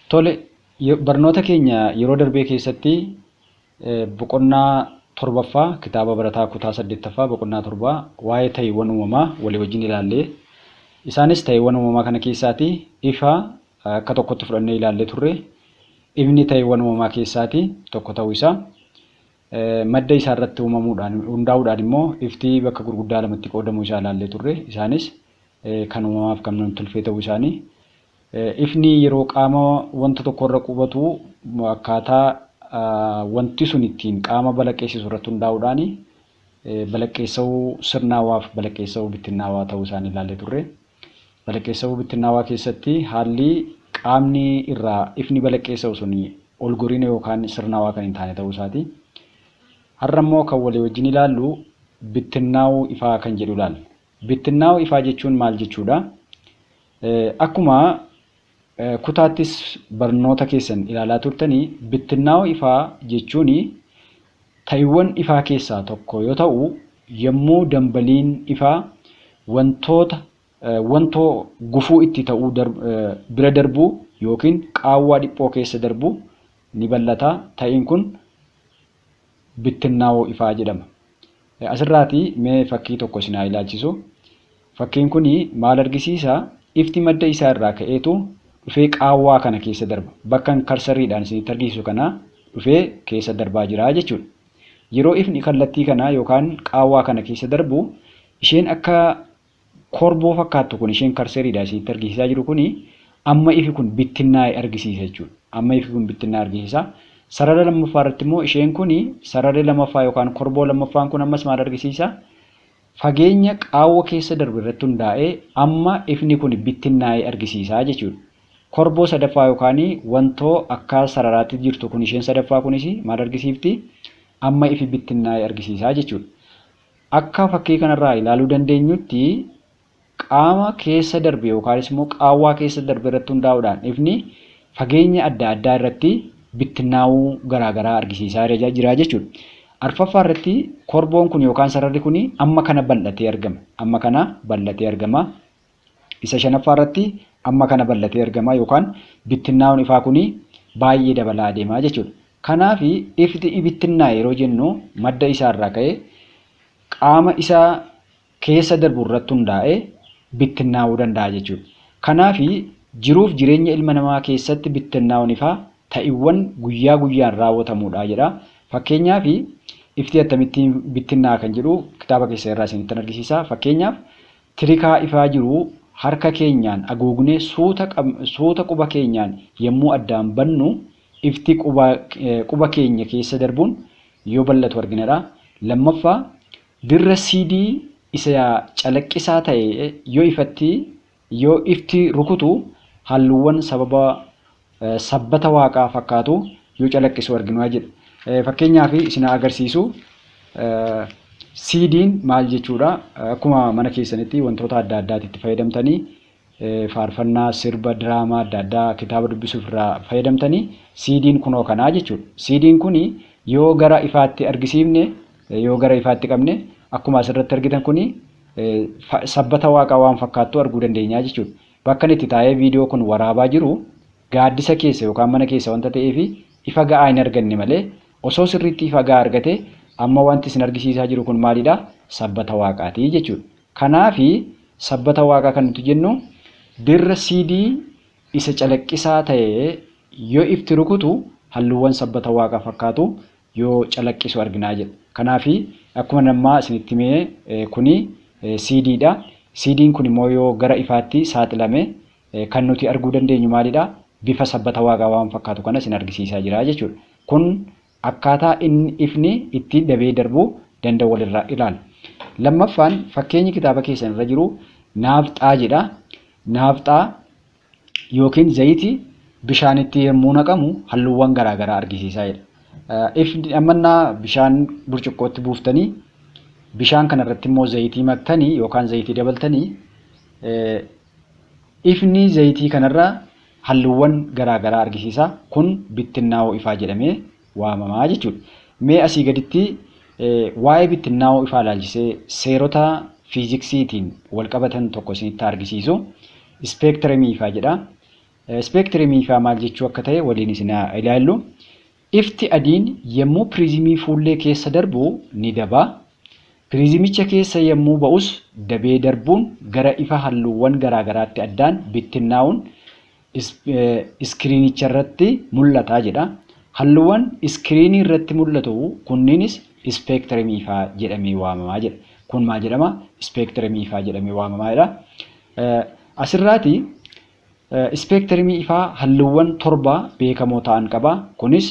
Tole, barnoota keenya yeroo darbee keessatti boqonnaa torbaffaa kitaaba barataa kutaa 8ffaa boqonnaa 7 waa'ee ta'iiwwan uumamaa walii wajjin ilaallee, isaanis ta'iiwwan uumamaa kana keessaati ifa akka tokkotti fudhannee ilaallee turre. Ifni ta'iiwwan uumamaa keessaati tokko ta'uu isaa, madda isaa irratti hundaa'uudhaan immoo ifti bakka gurguddaa lamatti qoodamuu isaa ilaallee turre. Isaanis kan uumamaaf kan nam-tolchee ta'uu isaanii. Ifni yeroo qaama wanta tokko irra qubatu akkaataa wanti sun ittiin qaama balaqqeessisu irratti hundaa'uudhaan balaqqeessa'uu sirnaawaa fi balaqqeessa'uu bittinnaawaa ta'uu isaanii ilaallee turre. Balaqqeessa'uu bittinnaawaa keessatti haalli qaamni irraa ifni balaqqeessa'u sun ol gorina yookaan sirnaawaa kan hin taane ta'uu isaati. Har'a immoo kan walii wajjin ilaallu bittinnaa'uu ifaa kan jedhu ilaalla. Bittinnaa'uu ifaa jechuun maal jechuudha? Akkuma kutaattis barnoota keessan ilaalaa turtanii, bittinnaa'uu ifaa jechuun ta'iiwwan ifaa keessaa tokko yoo ta'u, yommuu dambaliin ifaa wantoo gufuu itti ta'uu bira darbu yookiin qaawwaa dhiphoo keessa darbu ni bal'ata. Ta'iin kun bittinnaa'uu ifaa jedhama. Asirraati mee fakkii tokko isin haa ilaalchisu. Fakkiin kun maal argisiisa? Ifti madda isaa irraa ka'eetu dhufee qaawwaa kana keessa darba. Bakka karsariidhaan isinitti argisiisu kana dhufee keessa darbaa jira jechuudha. Yeroo ifni kallattii kana yookaan qaawwaa kana keessa darbu, isheen akka korboo fakkaattu kun isheen karsariidhaan isinitti argisiisaa jiru kun amma ifi kun bittinnaa'e argisiisa jechuudha. Amma ifi kun bittinnaa'e argisiisa. Sarara lammaffaa irratti immoo isheen kun sararri lammaffaa yookaan korboo lammaffaan kun ammas maal argisiisa? Fageenya qaawwa keessa darbu irratti hundaa'ee amma ifni kun bittinnaa'e argisiisa jechuudha. Korboo sadaffaa yookaan wantoo akka sararaatti jirtu kun isheen sadaffaa kunis maal argisiifti? Amma ifi bittinnaa'e argisiisa jechuudha. Akka fakkii kanarraa ilaaluu dandeenyutti qaama keessa darbe yookaanis immoo qaawwaa keessa darbe irratti hundaa'uudhaan ifni fageenya adda addaa irratti bittinnaa'uu garaagaraa argisiisaa jira jechuudha. Arfaffaa irratti korboon kun yookaan sararri kun amma kana bal'atee argama. Amma kana bal'atee argama. Isa shanaffaa irratti amma kana bal'atee argama yookaan bittinnaa'uun ifaa kun baay'ee dabalaa adeemaa jechuudha. Kanaaf ifti bittinnaa'e yeroo jennu madda isaa irraa ka'ee qaama isaa keessa darbu irratti hundaa'ee bittinnaa'uu danda'a jechuudha. Kanaaf jiruuf jireenya ilma namaa keessatti bittinnaa'uun ifaa ta'iiwwan guyyaa guyyaan raawwatamuudha jedha. Fakkeenyaaf ifti akkamittiin bittinnaa'a kan jedhu kitaaba keessa irraa isinitti argisiisa. Fakkeenyaaf tirikaa ifaa jiru harka keenyaan haguugnee suuta quba keenyaan yommuu addaan bannu ifti quba keenya keessa darbuun yoo bal'atu arginadha. Lammaffaa dirra siidii isa calaqqisaa ta'e yoo ifti rukutu halluuwwan sabbata waaqaa fakkaatu yoo calaqqisu arginu jedha. Fakkeenyaaf isin agarsiisu siidiin maal jechuudha? Akkuma mana keessanitti wantoota adda addaatti itti fayyadamtanii faarfannaa, sirba, diraamaa adda addaa kitaaba dubbisuuf irraa fayyadamtanii siidiin kunoo kanaa jechuudha. Siidiin kun yoo gara ifaatti argisiifne yoo gara ifaatti qabne akkuma asirratti argitan kun sabbata waaqaa waan fakkaattu arguu dandeenya jechuudha. Bakka itti taa'ee viidiyoo kun waraabaa jiru gaaddisa keessa yookaan mana keessa wanta ta'eef ifa ga'aa hin arganne malee osoo sirriitti ifa ga'aa argate amma wanti isin argisiisaa jiru kun maalidha? Sabbata waaqaati jechuudha. Kanaaf sabbata waaqaa kan nuti jennu dirra siidii isa calaqqisaa ta'e yoo ifti rukutu halluuwwan sabbata waaqaa fakkaatu yoo calaqqisu arginaa jedha. Kanaaf akkuma namaa isinitti himee kuni siidiidha. Siidiin kun immoo yoo gara ifaatti saaxilame kan nuti arguu dandeenyu maalidha? Bifa sabbata waaqaa waan fakkaatu kana isin argisiisaa jira jechuudha. Kun akkaataa inni ifni itti dabee darbuu danda'u walirraa ilaala. Lammaffaan fakkeenyi kitaaba keessan irra jiru naafxaa jedha. Naafxaa yookiin zayitii bishaanitti yommuu naqamu halluuwwan garaagaraa argisiisaa jedha. Ifni ammannaa bishaan burcuqqootti buuftanii bishaan kanarratti immoo zayitii maktanii yookaan zayitii dabaltanii ifni zayitii kanarraa halluuwwan garaagaraa argisiisa. Kun bittinnaa'uu ifaa jedhamee waamamaa jechuudha. Mee asii gaditti waa'ee bittinnaa'uu ifaa ilaalchisee seerota fiiziksiitiin wal qabatan tokko isinitti argisiisu. Ispeektiramii ifaa jedha. Ispeektirimii ifaa maal jechuu akka ta'e waliin isin ilaallu. Ifti adiin yommuu piriizimii fuullee keessa darbu ni daba. Piriizimicha keessa yommuu ba'us dabee darbuun gara ifa halluuwwan garaa garaatti addaan bittinnaa'uun iskiriinicha irratti mul'ata jedha. Halluuwwan iskiriinii irratti mul'atu kunniinis ispeektirimii ifaa jedhamee waamamaa jedha. Kun maal jedhama? Ispeektirimii ifaa jedhamee waamamaa jedha. Asirraati ispeektirimii ifaa halluuwwan 7 beekamoo ta'an qaba. Kunis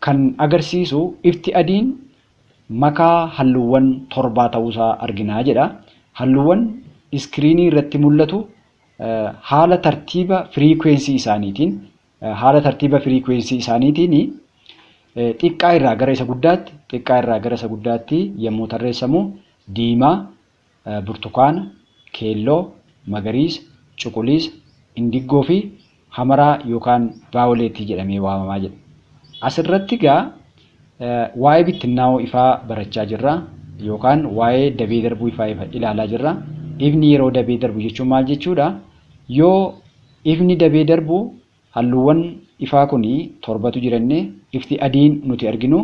kan agarsiisu ifti adiin makaa halluuwwan 7 ta'uusaa arginaa jedha. Halluuwwan iskiriinii irratti mul'atu haala tartiiba firiikweensii isaaniitiin xiqqaa irraa gara isa guddaatti yommuu tarreessamu diimaa, burtukaana, keelloo, magariisa, cuquliisa, indiggoo fi hamaraa yookaan vaayoleetii jedhamee waamamaa jedha. Asirratti egaa waa'ee bittinnaa'uu ifaa barachaa jirra yookaan waa'ee dabee darbuu ifaa ilaalaa jirra. Ifni yeroo dabee darbu jechuun maal jechuudha? Yoo ifni dabee darbu halluuwwan ifaa kunii 7tu jirannee ifti adiin nuti arginu,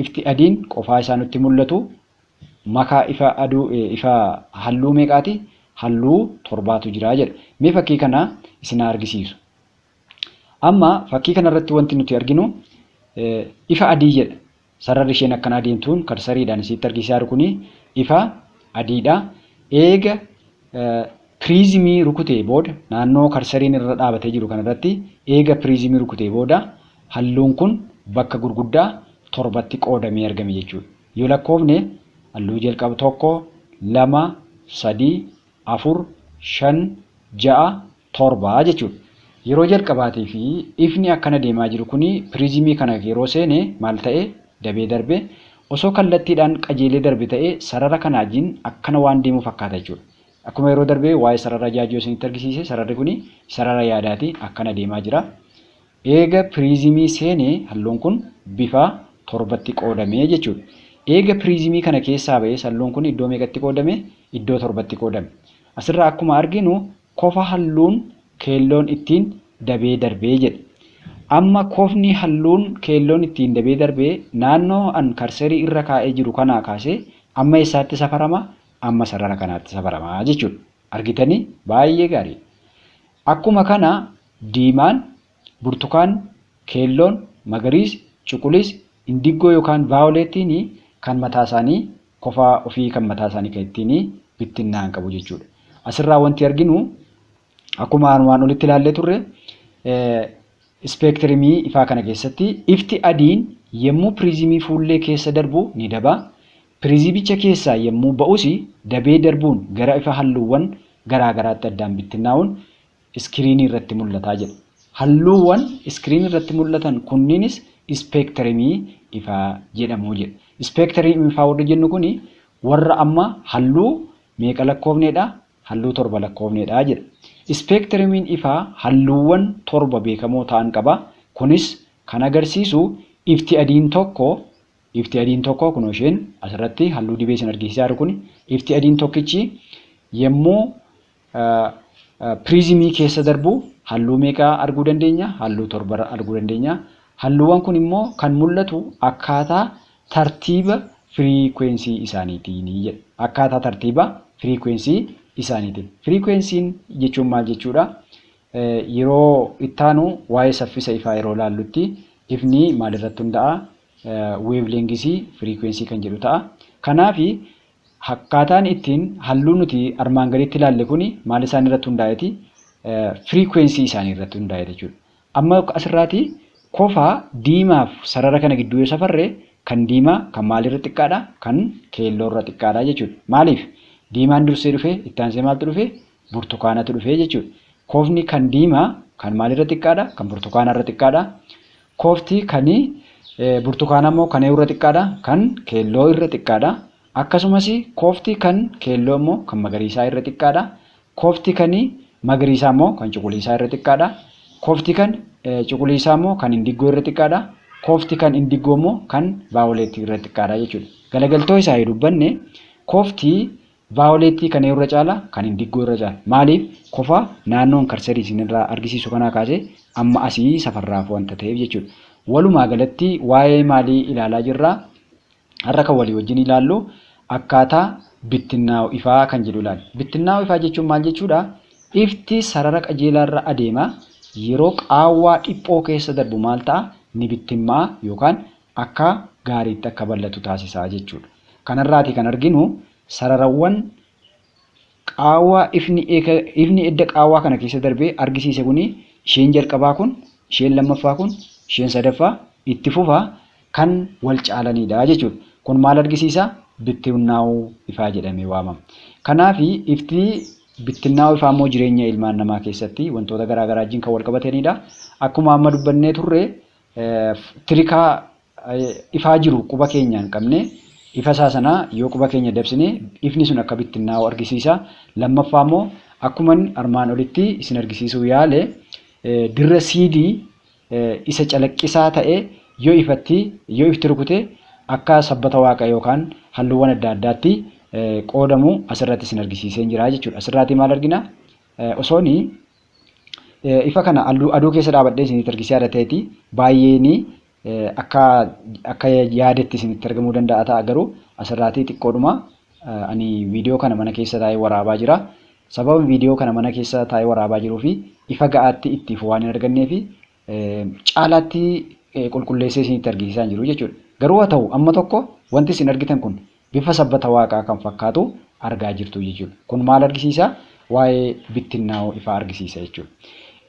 ifti adiin qofaa isaa nutti mul'atu makaa ifa halluu meeqaati? Halluu 7tu jira jedha. Mee fakkii kana isin argisiisu. Amma fakkii kana irratti wanti nuti arginu ifa adii jedha. Sararri isheen akkana adeemtuun karsariidhaan isitti argisiisaa jiru kuni ifa adiidha. Eega piriizimii rukutee booda naannoo karsariin irra dhaabatee jiru kanarratti eega piriizimii rukutee booda halluun kun bakka gurguddaa 7tti qoodamee argame jechuudha. Yoo lakkoofne halluu jalqaba 1, 2, 3, 4, 5, 6, 7 jechuudha. Yeroo jalqabaatii fi ifni akkana deemaa jiru kuni piriizimii kana yeroo seene maal ta'e? Dabee darbe. Osoo kallattiidhaan qajeelee darbe ta'e sarara kanaa wajjin akkana waan deemu fakkaata jechuudha. Akkuma yeroo darbee waa'ee sarara jaajoo isinitti argisiise sararri kuni sarara yaadaati akkana deemaa jira. Eega piriizimii seenee halluun kun bifa 7tti qoodamee jechuudha. Eega piriizimii kana keessaa ba'ee halluun kun iddoo meeqatti qoodame? Iddoo 7tti qoodame. Asirraa akkuma arginu kofa halluun keelloon ittiin dabee darbee jedha. Amma kofni halluun keelloon ittiin dabee darbee naannoo an karsarii irra kaa'ee jiru kanaa kaasee amma eessaatti safarama? Amma sarara kanaatti safarama jechuudha. Argitanii? Baay'ee gaarii. Akkuma kana diimaan, burtukaan, keelloon, magariis, cuquliis, indiggoo yookaan vaayoleetiin kan mataa isaanii kofaa ofii kan mataa isaanii kan ittiin bittinnaa'an qabu jechuudha. Asirraa wanti arginu akkuma waan olitti ilaallee turre ispeektirimii ifaa kana keessatti ifti adiin yommuu piriizimii fuullee keessa darbu ni daba. Piriizimicha keessaa yommuu ba'us dabee darbuun gara ifa halluuwwan garaa garaatti addaan bittinnaa'uun iskiriinii irratti mul'ataa jedha. Halluuwwan iskiriinii irratti mul'atan kunniinis ispeektirimii ifaa jedhamu jedha. Ispeektirimii ifaa warra jennu kuni warra amma halluu meeqa lakkoofneedha? Halluu 7 lakkoofneedha jedha. Ispeektirimiin ifaa halluuwwan 7 beekamoo ta'an qaba. Kunis kan agarsiisu ifti adiin tokko kun isheen asirratti halluu dibee isin argisiisaa jiru kun ifti adiin tokkichi yommuu piriizimii keessa darbu halluu meeqa arguu dandeenya? Halluu 7 arguu dandeenya. Halluuwwan kun immoo kan mul'atu akkaataa tartiiba firiikweensii isaaniitiin jedha. Akkaataa tartiiba firiikweensii isaaniitiin. Firiikwensiin jechuun maal jechuudha? Yeroo ittaanu waa'ee saffisa ifaa yeroo laallutti ifni maalirratti hunda'a? Weevleengizii firiikwensii kan jedhu ta'a. Kanaaf akkaataan ittiin halluu nuti armaan gaditti ilaalle kuni maal isaan irratti hundaa'eeti? Firiikwensii isaanii irratti hundaa'e jechuudha. Amma asirraati kofaa diimaaf sarara kana gidduu yoo safarre kan diimaa kan maalirra xiqqaadha? Kan keelloorra xiqqaadha jechuudha. Maaliif? Diimaan dursee dhufee itti aansee maaltu dhufee? Burtukaanatu dhufee jechuudha. Kofni kan diimaa kan maalirra xiqqaadha? Kan burtukaanarra xiqqaadha. Kofti kan burtukaanaa immoo kan irra xiqqaadha? Kan keelloo irra xiqqaadha. Akkasumas kofti kan keelloo immoo kan magariisaa irra xiqqaadha. Kofti kan magariisaa immoo kan cuquliisaa irra xiqqaadha. Kofti kan cuquliisaa immoo kan indiggoo irra xiqqaadha. Kofti kan indiggoo immoo kan vaayoleetii irra xiqqaadha jechuudha. Galagaltoo isaa dubbanne kofti vaayoleetii kan irra caala kan indiigoo irra caala. Maaliif qofa naannoon karsarii isinirraa argisiisu kanaa kaasee amma asii safarraaf wanta ta'eef jechuudha. Walumaa galatti waa'ee maalii ilaalaa jirraa? Har'a kan walii wajjin ilaallu akkaataa bittinnaa'u ifaa kan jedhu ilaalla. Bittinnaa'u ifaa jechuun maal jechuudha? Ifti sarara qajeelaarra adeema yeroo qaawwaa dhiphoo keessa darbu maal ta'a? Ni bittinnaa'a yookaan akka gaariitti akka bal'atu taasisaa jechuudha. Kanarraati kan arginu sararawwan qaawwaa ifni edda qaawwaa kana keessa darbee argisiise kuni isheen jalqabaa kun, isheen lammaffaa kun, isheen sadaffaa itti fufaa kan wal caalanidha jechuudha. Kun maal argisiisa? Bittinnaa'uu ifaa jedhamee waamama. Kanaaf ifti bittinnaa'uu ifaa immoo jireenya ilmaan namaa keessatti wantoota garaagaraa wajjin kan wal qabatanidha. Akkuma amma dubbannee turre tirikaa ifaa jiru quba keenyaan qabne ifa isaa sana yoo quba keenya dabsine ifni sun akka bittinnaa'u argisiisa. Lammaffaa immoo akkuma armaan olitti isin argisiisuu yaale dirra siidii isa calaqqisaa ta'e yoo ifti rukute akka sabbata waaqa yookaan halluuwwan adda addaatti qoodamu asirratti isin argisiisee jira jechuudha. Asirratti maal argina? Osooni ifa kana aduu keessa dhaabadhee isinitti argisiisaa yaada ta'eeti baay'een akka yaadetti isinitti argamuu danda'a ta'a garuu asirratti xiqqoodhuma ani viidiyoo kana mana keessa taa'ee waraabaa jira. Sababa viidiyoo kana mana keessa taa'ee waraabaa jiruu fi ifa ga'aatti ittiif waan hin argannee fi caalaatti qulqulleessee isinitti argisiisaa jiru jechuudha. Garuu haa ta'u amma tokko wanti isin argitan kun bifa sabbata waaqaa kan fakkaatu argaa jirtu jechuudha. Kun maal argisiisa? Waa'ee bittinnaa'uu ifaa argisiisa jechuudha.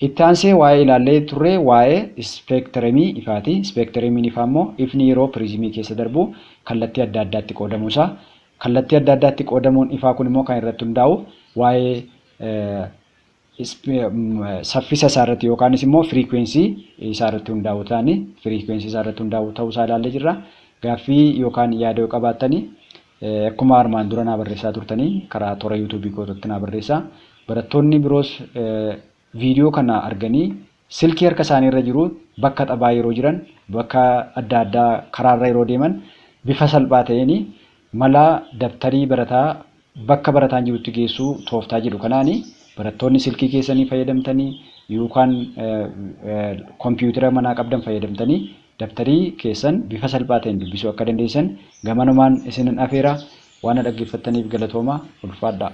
Itti aansee waa'ee ilaallee turre waa'ee ispeektiramii ifaati. Ispeektiramiin ifaa immoo ifni yeroo piriizimii keessa darbu kallattii adda addaatti qoodamuusaa. Kallattii adda addaatti qoodamuun ifaa kun immoo kan irratti hundaa'u waa'ee saffisa isaa irratti yookaanis immoo firiikweensii isaa irratti hundaa'u ta'anii firiikweensii isaa irratti hundaa'u ta'uusaa ilaallee jirra. Gaaffii yookaan yaada yoo qabaattanii akkuma armaan dura naa barreessaa turtanii karaa toora yuutuubii kootitti naa barreessaa. Barattoonni biroos viidiyoo kana arganii silkii harka isaanii irra jiru bakka taphaa yeroo jiran bakka adda addaa karaarra yeroo deeman bifa salphaa ta'een mala dabtarii barataa bakka barataan jirutti geessuu tooftaa jedhu kanaani barattoonni silkii keessanii fayyadamtanii yookaan kompiitara manaa qabdan fayyadamtanii dabtarii keessan bifa salphaa ta'een dubbisuu akka dandeessan gamanumaan isinin afeera. Waan dhaggeeffattaniif galatooma ulfaadhaa.